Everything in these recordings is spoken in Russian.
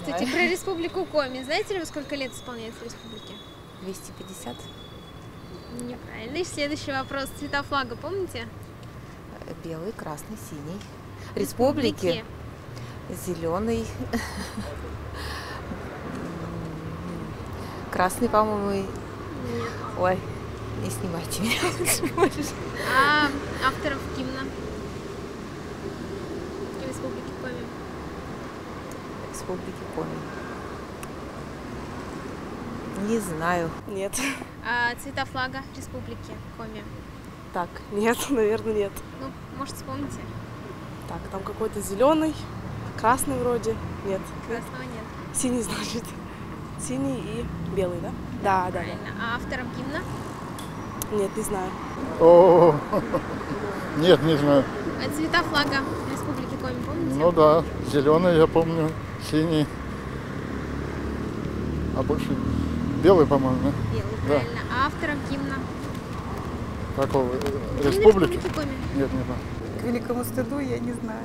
Здравствуйте, про Республику Коми. Знаете ли вы, сколько лет исполняется республике? 250. Неправильно. И следующий вопрос. Цвета флага помните? Белый, красный, синий. Республики. Зеленый. Красный, по-моему. Нет. Ой, не снимайте меня. А авторов гимна Республики Коми? Республики Коми. Не знаю. Нет. А цвета флага Республики Коми? Так, нет, наверное, нет. Ну, может, вспомните? Так, там какой-то зеленый, красный вроде. Нет. Красного нет. Синий, значит. Синий и белый, да? Да, да, Правильно. А авторов гимна? да. Нет, не знаю. О, нет, не знаю. А цвета флага Республики Коми помните? Ну да, зеленый, я помню, синий, а больше белый, по-моему, да? Белый, Да. правильно. А авторов гимна? Какого? Гимн Республики? Республики Коми. Нет, не знаю. К великому стыду я не знаю.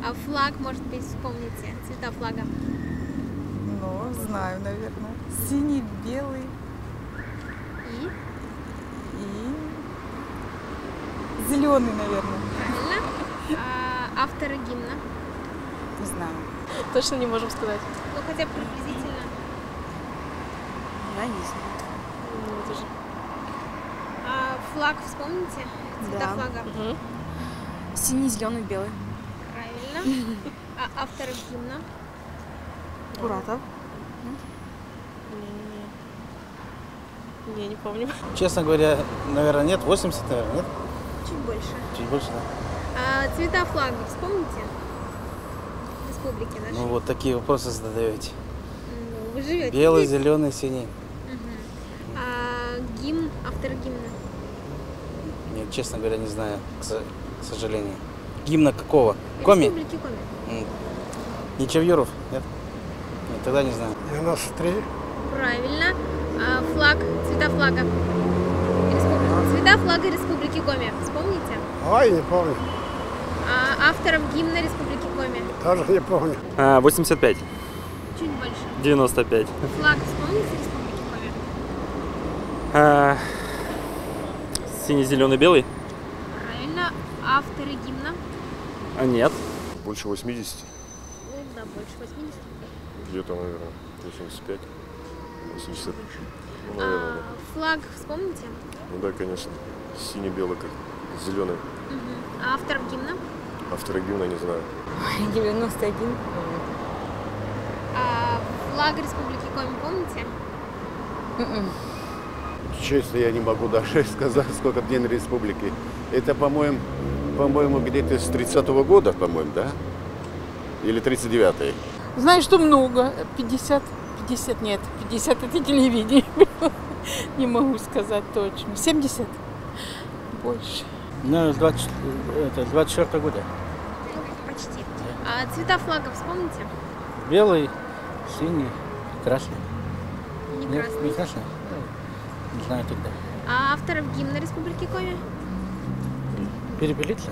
А флаг, может быть, вспомните? Цвета флага? Ну, знаю, наверное. Синий, белый И? и зеленый, наверное. Правильно. А авторы гимна? Не знаю. Точно не можем сказать. Ну, хотя бы приблизительно. Я не знаю. Ну, это же... А флаг вспомните? Цвета Да. флага? Мгм. Синий, зеленый, белый. Правильно. А авторы гимна? Буратов. Не помню. Честно говоря, наверное, нет. 80, наверное, нет? Чуть больше. Чуть больше, да. А цвета флага вспомните? Республики нашей. Ну, вот такие вопросы задаете. Ну, вы живете Белый, здесь. зеленый, синий. Мгм. А гимн, авторы гимна? Нет, честно говоря, не знаю, к сожалению. Гимна какого? Коми? Республики Коми. Не Чавьюров? Нет? Нет, тогда не знаю. 93. Правильно. А флаг, цвета флага? Цвета флага Республики Коми. Вспомните? Ой, не помню. А авторов гимна Республики Коми? Тоже не помню. 85. Чуть больше. 95. Флаг вспомните Республики Коми? Синий, зеленый, белый? Правильно. Авторы гимна? А нет. Больше 80, Ну да, больше 80. где-то, наверное, 85, 80. Ну, А наверное, да. флаг вспомните? Ну да, конечно. Синий-белый, как зеленый. А авторов гимна? Авторы гимна не знаю. 91. А флаг Республики Коми помните? Честно, я не могу даже сказать, сколько День Республики. Это, по-моему, где-то с 30-го года, по-моему, да? Или 39-й? Знаю, что много. 50 нет. 50 это телевидение. Не могу сказать точно. 70? Больше. Ну, 24 года. Ну, почти. А цвета флага вспомните? Белый, синий, красный. Не Нет, красный. не красный? Не знаю тогда. А авторов гимна Республики Коми? Перепелица?